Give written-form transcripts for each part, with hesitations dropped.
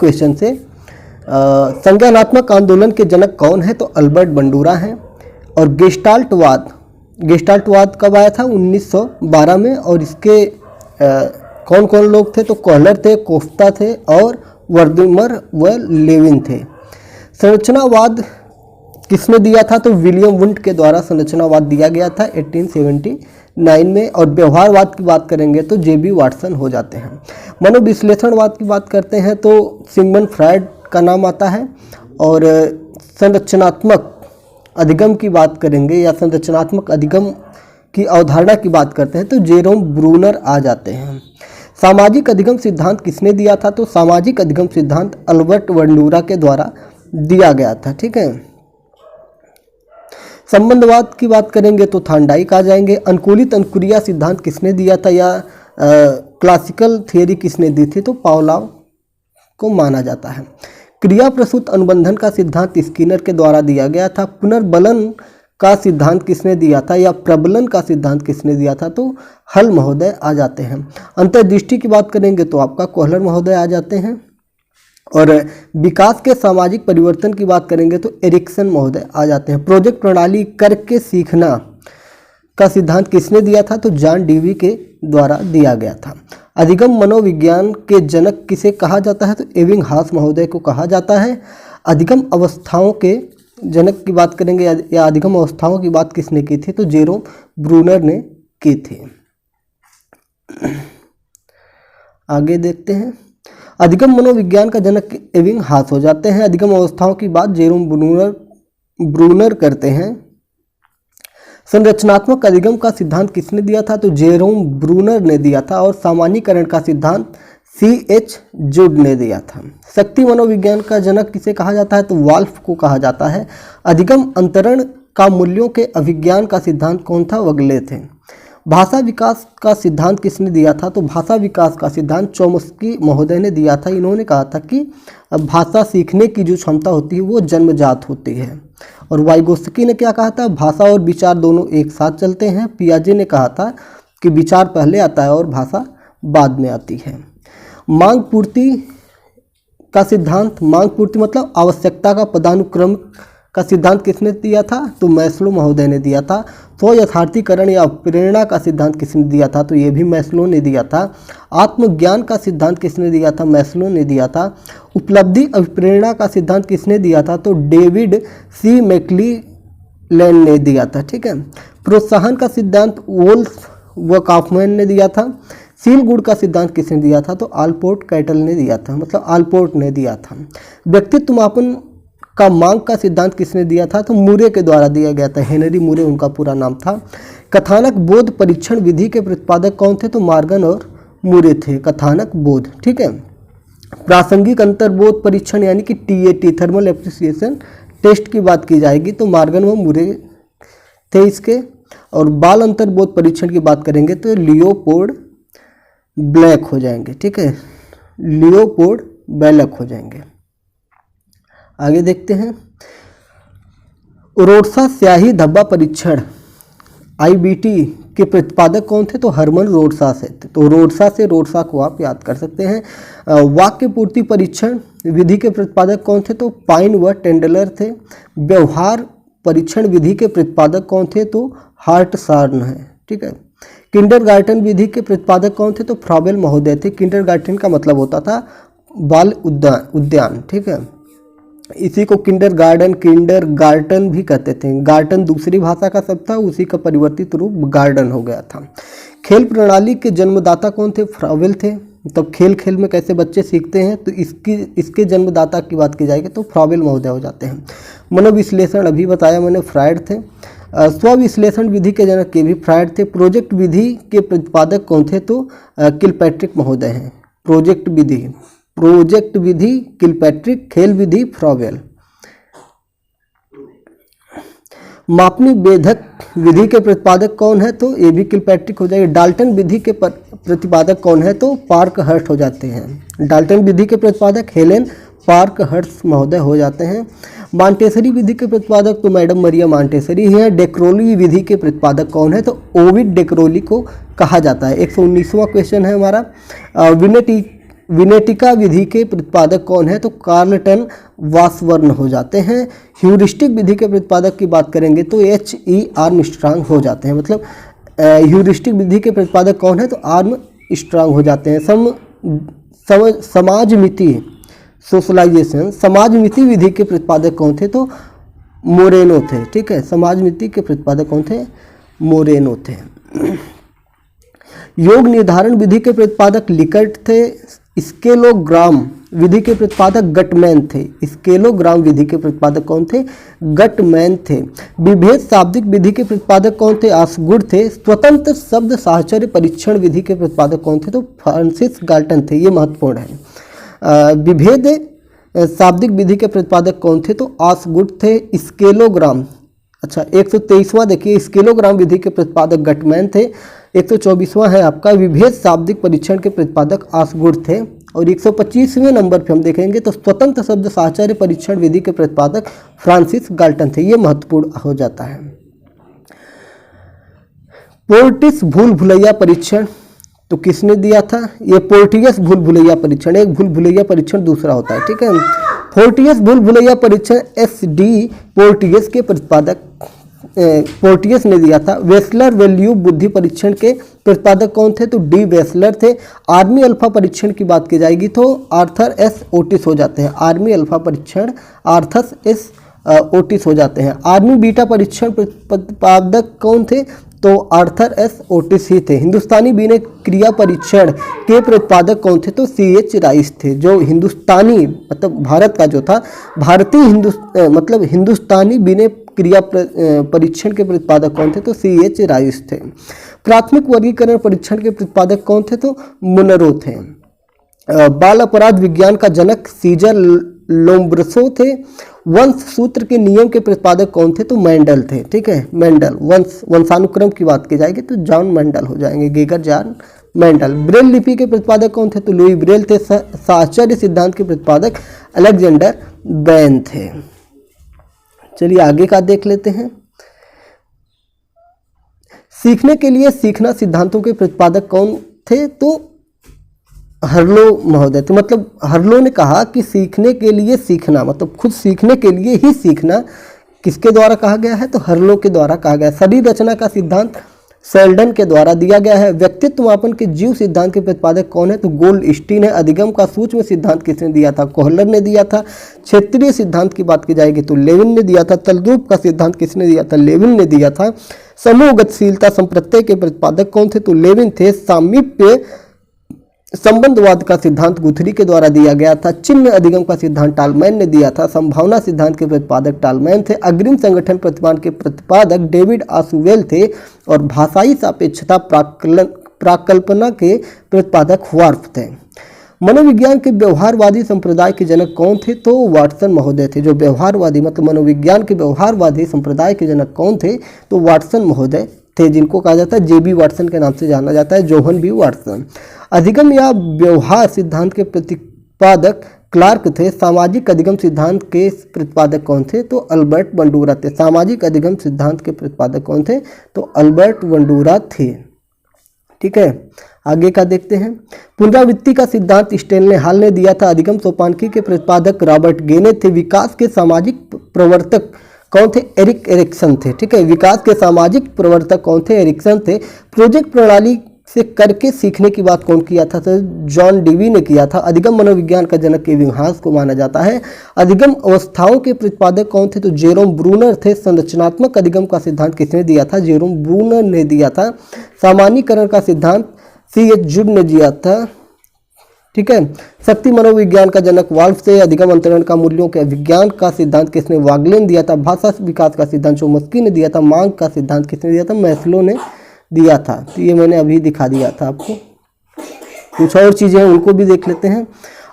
Question से संज्ञानात्मक आंदोलन के जनक कौन है? तो अल्बर्ट बंडूरा हैं। और गेस्टाल्टवाद कब आया था? 1912 में। और इसके कौन कौन लोग थे? तो कोहलर थे, कोफ्ता थे और वर्दिमर व लेविन थे। संरचनावाद किसने दिया था? तो विलियम वुंट के द्वारा संरचनावाद दिया गया था 1879 में। और व्यवहारवाद की बात करेंगे तो जेबी वाटसन हो जाते हैं। मनोविश्लेषणवाद की बात करते हैं तो सिगमंड फ्रायड का नाम आता है। और संरचनात्मक अधिगम की बात करेंगे या संरचनात्मक अधिगम की अवधारणा की बात करते हैं तो जेरोम ब्रूनर आ जाते हैं। सामाजिक अधिगम सिद्धांत किसने दिया था? तो सामाजिक अधिगम सिद्धांत अल्बर्ट बंडूरा के द्वारा दिया गया था। ठीक है। संबंधवाद की बात करेंगे तो थांडाइक आ जाएंगे। अनुकूलित अनुक्रिया सिद्धांत किसने दिया था या क्लासिकल थियरी किसने दी थी? तो पावलोव को माना जाता है। क्रिया प्रसूत अनुबंधन का सिद्धांत स्किनर के द्वारा दिया गया था। पुनर्बलन का सिद्धांत किसने दिया था या प्रबलन का सिद्धांत किसने दिया था? तो हल महोदय आ जाते हैं। अंतर्दृष्टि की बात करेंगे तो आपका कोहलर महोदय आ जाते हैं। और विकास के सामाजिक परिवर्तन की बात करेंगे तो एरिक्सन महोदय आ जाते हैं। प्रोजेक्ट प्रणाली करके सीखना का सिद्धांत किसने दिया था? तो जॉन डीवी के द्वारा दिया गया था। अधिगम मनोविज्ञान के जनक किसे कहा जाता है? तो एबिंगहास महोदय को कहा जाता है। अधिगम अवस्थाओं के जनक की बात करेंगे या अधिगम अवस्थाओं की बात किसने की थी? तो जेरोम ब्रूनर ने की थी। आगे देखते हैं। अधिगम मनोविज्ञान का जनक एबिंगहास हो जाते हैं। अधिगम अवस्थाओं की बात जेरोम ब्रूनर करते हैं। संरचनात्मक अधिगम का सिद्धांत किसने दिया था? तो जेरोम ब्रूनर ने दिया था। और सामान्यीकरण का सिद्धांत C.H. जुड ने दिया था। शक्ति मनोविज्ञान का जनक किसे कहा जाता है? तो वाल्फ को कहा जाता है। अधिगम अंतरण का मूल्यों के अभिज्ञान का सिद्धांत कौन था? वगले थे। भाषा विकास का सिद्धांत किसने दिया था? तो भाषा विकास का सिद्धांत चोम्स्की महोदय ने दिया था। इन्होंने कहा था कि भाषा सीखने की जो क्षमता होती है वो जन्मजात होती है। और वाइगोत्स्की ने क्या कहा था? भाषा और विचार दोनों एक साथ चलते हैं। पियाजे ने कहा था कि विचार पहले आता है और भाषा बाद में आती है। मांग पूर्ति का सिद्धांत, मांग पूर्ति मतलब आवश्यकता का पदानुक्रम का सिद्धांत किसने दिया था? तो मैस्लो महोदय ने दिया था। स्व यथार्थीकरण या प्रेरणा का सिद्धांत किसने दिया था? तो ये भी मैस्लो ने दिया था। आत्मज्ञान का सिद्धांत किसने दिया था? मैस्लो ने दिया था। उपलब्धि अभिप्रेरणा का सिद्धांत किसने दिया था? तो डेविड सी मैक्लीलैंड ने दिया था। ठीक है। प्रोत्साहन का सिद्धांत वोल्फ व काफमैन ने दिया था। सील गुण का सिद्धांत किसने दिया था? तो आलपोर्ट कैटल ने दिया था, मतलब आलपोर्ट ने दिया था। व्यक्तित्व मापन का मांग का सिद्धांत किसने दिया था? तो मूरे के द्वारा दिया गया था। हेनरी मूरे उनका पूरा नाम था। कथानक बोध परीक्षण विधि के प्रतिपादक कौन थे? तो मॉर्गन और मूरे थे। कथानक बोध। ठीक है। प्रासंगिक अंतर्बोध परीक्षण यानी कि TAT थर्मल एप्रिसिएशन टेस्ट की बात की जाएगी तो मॉर्गन व मूरे थे इसके। और बाल अंतर्बोध परीक्षण की बात करेंगे तो लियोपोल्ड ब्लैक हो जाएंगे। ठीक है। लियोपोल्ड ब्लैक हो जाएंगे। आगे देखते हैं। रोड्सा स्याही धब्बा परीक्षण IBT के प्रतिपादक कौन थे? तो हरमन रोड्सा से थे। तो रोड्सा को आप याद कर सकते हैं। वाक्य पूर्ति परीक्षण विधि के प्रतिपादक कौन थे? तो पाइन व टेंडलर थे। व्यवहार परीक्षण विधि के प्रतिपादक कौन थे? तो हार्टसार्न है। ठीक है। किंडरगार्टन विधि के प्रतिपादक कौन थे? तो फ्रॉबेल महोदय थे। किंडरगार्टन का मतलब होता था बाल उद्यान। ठीक है। इसी को किंडरगार्टन भी कहते थे। गार्टन दूसरी भाषा का शब्द था, उसी का परिवर्तित रूप गार्डन हो गया था। खेल प्रणाली के जन्मदाता कौन थे? फ्रॉबेल थे। तब खेल में कैसे बच्चे सीखते हैं तो इसके जन्मदाता की बात की जाएगी तो फ्रॉबेल महोदय हो जाते हैं। मनोविश्लेषण अभी बताया मैंने, फ्रायड थे। स्वविश्लेषण विधि के जनक के भी फ्रायड थे। प्रोजेक्ट विधि के प्रतिपादक कौन थे? तो किलपैट्रिक महोदय हैं। प्रोजेक्ट विधि किलपैट्रिक, खेल विधि फ्रॉबेल। मापनी भेदक विधि के प्रतिपादक कौन है? तो ये भी किलपैट्रिक हो जाएगा। डाल्टन विधि के प्रतिपादक कौन है? तो पार्कहर्स्ट हो जाते हैं। डाल्टन विधि के प्रतिपादक हेलेन पार्कहर्स्ट महोदय हो जाते हैं। मांटेसरी विधि के प्रतिपादक तो मैडम मरिया मांटेसरी है। डेक्रोली विधि के प्रतिपादक कौन है? तो ओविड डेक्रोली को कहा जाता है। 119वां क्वेश्चन है हमारा। विनेट विनेटिका विधि के प्रतिपादक कौन है? तो कार्लटन वासवर्न हो जाते हैं। ह्यूरिस्टिक विधि के प्रतिपादक की बात करेंगे तो H.E. आर्मस्ट्रांग हो जाते हैं। मतलब ह्यूरिस्टिक विधि के प्रतिपादक कौन है? तो आर्मस्ट्रांग हो जाते हैं। समाजमिति सोशलाइजेशन, समाजमिति विधि के प्रतिपादक कौन थे? तो मोरेनो थे। ठीक है, समाजमिति के प्रतिपादक कौन थे? मोरेनो थे। योग निर्धारण विधि के प्रतिपादक लिकर्ट थे। स्केलोग्राम विधि के प्रतिपादक गटमैन थे। स्केलोग्राम विधि के प्रतिपादक कौन थे? गटमैन थे। विभेद शाब्दिक विधि के प्रतिपादक कौन थे? ऑसगुड थे। स्वतंत्र शब्द साहचर्य परीक्षण विधि के प्रतिपादक कौन थे? तो फ्रांसिस गाल्टन थे। ये महत्वपूर्ण है। विभेद शाब्दिक विधि के प्रतिपादक कौन थे? तो ऑसगुड थे। स्केलोग्राम, अच्छा 123वां देखिए, स्केलोग्राम विधि के प्रतिपादक गटमैन थे। 124वां है आपका विभेद शाब्दिक परीक्षण के प्रतिपादक ऑसगुड थे। और 125वें नंबर पे हम देखेंगे तो स्वतंत्र शब्द साहचर्य परीक्षण विधि के प्रतिपादक फ्रांसिस गाल्टन थे। ये महत्वपूर्ण हो जाता है। पोर्टिस भूल भुलैया परीक्षण तो किसने दिया था? ये पोर्टियस भूल भुलैया परीक्षण, एक भूल भुलैया परीक्षण दूसरा होता है। ठीक है, पोर्टियस भूल भुलैया परीक्षण SD पोर्टियस के प्रतिपादक पोर्टियस ने दिया था। वेस्लर वैल्यू बुद्धि परीक्षण के प्रतिपादक कौन थे? तो D वेस्लर थे। आर्मी अल्फा परीक्षण की बात की जाएगी तो आर्थर S ओटिस हो जाते हैं। आर्मी अल्फा परीक्षण आर्थर S ओटिस हो जाते हैं। आर्मी बीटा परीक्षण प्रतिपादक कौन थे? तो आर्थर S ओटिस ही थे। हिंदुस्तानी बीने क्रिया परीक्षण के प्रतिपादक कौन थे? तो CH राइस थे। जो हिंदुस्तानी मतलब भारत का जो था, भारतीय मतलब हिंदुस्तानी बीने क्रिया परीक्षण के प्रतिपादक कौन थे? तो CH राइस थे। प्राथमिक वर्गीकरण परीक्षण के प्रतिपादक कौन थे? तो मुनरो थे। बाल अपराध विज्ञान का जनक सीजर लोम्ब्रसो थे। वंश सूत्र के नियम के प्रतिपादक कौन थे? तो मेंडल थे। ठीक है, मेंडल। वंशानुक्रम की बात की जाएगी तो जॉन मेंडल हो जाएंगे, गेगर जॉन मेंडल। ब्रेल लिपि के प्रतिपादक कौन थे? तो लुई ब्रेल थे। साहचर्य सिद्धांत के प्रतिपादक अलेक्जेंडर बैन थे। चलिए आगे का देख लेते हैं। सीखने के लिए सीखना सिद्धांतों के प्रतिपादक कौन थे? तो हर्लो महोदय थे। मतलब हर्लो ने कहा कि सीखने के लिए सीखना मतलब खुद सीखने के लिए ही सीखना किसके द्वारा कहा गया है? तो हर्लो के द्वारा कहा गया है। शरीर रचना का सिद्धांत सेल्डन के द्वारा दिया गया है। व्यक्तित्व मापन के जीव सिद्धांत के प्रतिपादक कौन है? तो गोल्डस्टीन है। अधिगम का सूक्ष्म सिद्धांत किसने दिया था? कोहलर ने दिया था। क्षेत्रीय सिद्धांत की बात की जाएगी तो लेविन ने दिया था। तलद्रूप का सिद्धांत किसने दिया था? लेविन ने दिया था। समूह गतिशीलता संप्रत्यय के प्रतिपादक कौन थे? तो लेविन थे। सामीप्य संबंधवाद का सिद्धांत गुथरी के द्वारा दिया गया था। चिन्ह अधिगम का सिद्धांत टालमैन ने दिया था। संभावना सिद्धांत के प्रतिपादक टालमैन थे। अग्रिम संगठन प्रतिमान के प्रतिपादक डेविड आसुवेल थे। और भाषाई सापेक्षता प्राकल्पना के प्रतिपादक वार्फ थे। मनोविज्ञान के व्यवहारवादी संप्रदाय के जनक कौन थे? तो वाटसन महोदय थे। जो व्यवहारवादी मतलब मनोविज्ञान के व्यवहारवादी संप्रदाय के जनक कौन थे? तो वाटसन महोदय थे, जिनको कहा जाता है JB वाटसन के नाम से जाना जाता है। Johan B Watson. अधिगम या व्यवहार सिद्धांत के प्रतिपादक क्लार्क थे। सामाजिक अधिगम सिद्धांत के प्रतिपादक कौन थे? तो अल्बर्ट बंडूरा थे। सामाजिक अधिगम सिद्धांत के प्रतिपादक कौन थे? तो अल्बर्ट बंडूरा थे। ठीक है, आगे का देखते हैं। पुनरावृत्ति का सिद्धांत स्टेनले हॉल ने दिया था। अधिगम सोपानकी के प्रतिपादक रॉबर्ट गेने थे। विकास के सामाजिक प्रवर्तक कौन थे? एरिक एरिक्सन थे। ठीक है, विकास के सामाजिक प्रवर्तक कौन थे? एरिक्सन थे। प्रोजेक्ट प्रणाली से करके सीखने की बात कौन किया था? तो जॉन डीवी ने किया था। अधिगम मनोविज्ञान का जनक एबिंगहास को माना जाता है। अधिगम अवस्थाओं के प्रतिपादक कौन थे? तो जेरोम ब्रूनर थे। संरचनात्मक अधिगम का सिद्धांत किसने दिया था? जेरोम ब्रूनर ने दिया था। सामान्यीकरण का सिद्धांत CH जुड ने दिया था। ठीक है, शक्ति मनोविज्ञान का जनक वाल्फ से। अधिगम अंतरण का मूल्यों के विज्ञान का सिद्धांत किसने? वागले ने दिया था। भाषा विकास का सिद्धांत चोम्स्की ने दिया था। मांग का सिद्धांत किसने दिया था? मैस्लो ने दिया था। तो ये मैंने अभी दिखा दिया था आपको। कुछ और चीजें हैं उनको भी देख लेते हैं।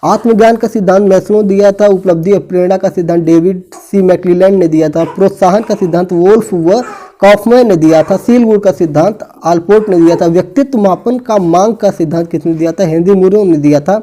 आत्मज्ञान का सिद्धांत मैस्लो ने दिया था। उपलब्धि प्रेरणा का सिद्धांत डेविड C मैक्लीलैंड ने दिया था। प्रोत्साहन का सिद्धांत वोल्फ व कॉफमैन ने दिया था। सील गुण का सिद्धांत आल्पोर्ट ने दिया था। व्यक्तित्व मापन का मांग का सिद्धांत किसने दिया था? हेनरी मुरो ने दिया था।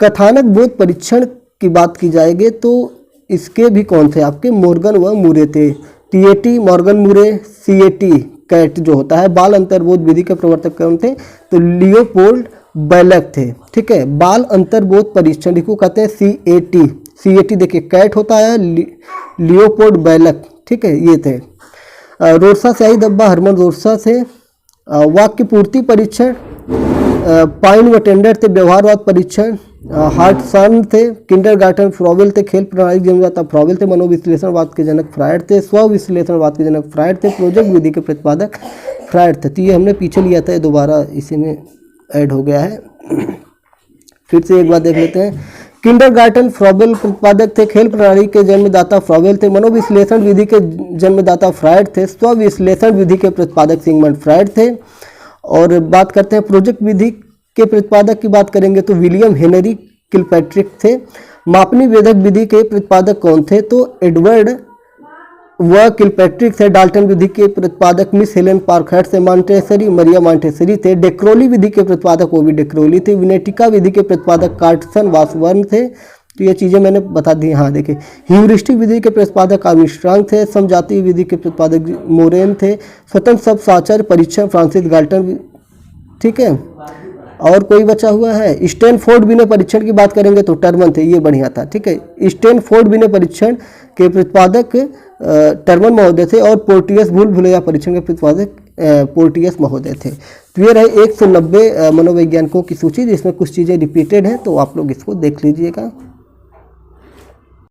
कथानक बोध परीक्षण की बात की जाएगी तो इसके भी कौन थे? आपके मॉर्गन व मुरे थे। TAT मॉर्गन मुरे, CAT कैट जो होता है। बाल अंतर्बोध विधि के प्रवर्तक कौन थे? तो लियोपोल्ड बैलक थे। ठीक है, बाल अंतर्बोध परीक्षण इसको कहते हैं CAT। CAT देखिए कैट होता है, लियोपोल्ड बैलक। ठीक है, ये थे। रोरसा स्याही धब्बा हरमन रोरसा थे। वाक्य पूर्ति परीक्षण पाइन व टेंडर थे। व्यवहारवाद परीक्षण हार्टसन थे। किंडरगार्टन फ्रॉवेल थे। खेल प्रणाली जन्मदाता फ्रॉवेल थे। मनोविश्लेषणवाद के जनक फ्रायड थे। स्व विश्लेषणवाद के जनक फ्रायड थे। प्रोजेक्ट विधि के प्रतिपादक फ्रायड थे। तो ये हमने पीछे लिया था, ये दोबारा इसी में ऐड हो गया है। फिर से एक बार देख लेते हैं। किंडरगार्टन फ्रॉवेल प्रतिपादक थे। खेल प्रणाली के जन्मदाता फ्रॉवेल थे। मनोविश्लेषण विधि के जन्मदाता फ्रायड थे। स्व विश्लेषण विधि के प्रतिपादक सिगमंड फ्रायड थे। और बात करते हैं प्रोजेक्ट विधि के प्रतिपादक की बात करेंगे तो विलियम हेनरी किलपैट्रिक थे। मापनी वेधक विधि के प्रतिपादक कौन थे? तो एडवर्ड व किलपैट्रिक थे। डाल्टन विधि के प्रतिपादक मिस हेलेन पार्कहर्स्ट से मॉन्टेसरी मरिया मॉन्टेसरी थे। डेक्रोली विधि के प्रतिपादक ओवी डेक्रोली थे। विनेटिका विधि के प्रतिपादक कार्टसन वासवर्न थे। तो ये चीज़ें मैंने बता दी। हाँ देखिए, ह्यूरिस्टिक विधि के प्रतिपादक आर्मस्ट्रांग थे। समजातीय विधि के प्रतिपादक मोरेन थे। स्वतंत्र सब साचर परीक्षण फ्रांसिस गाल्टन। ठीक है, और कोई बचा हुआ है? स्टैनफोर्ड विनय परीक्षण की बात करेंगे तो टर्मन थे, ये बढ़िया था। ठीक है, स्टैनफोर्ड विनय परीक्षण के प्रतिपादक टर्मन महोदय थे। और पोर्टियस भूल भुलैया परीक्षण के प्रतिपादक पोर्टियस महोदय थे। तो ये रहे 190 मनोवैज्ञानिकों की सूची, जिसमें कुछ चीज़ें रिपीटेड हैं, तो आप लोग इसको देख लीजिएगा।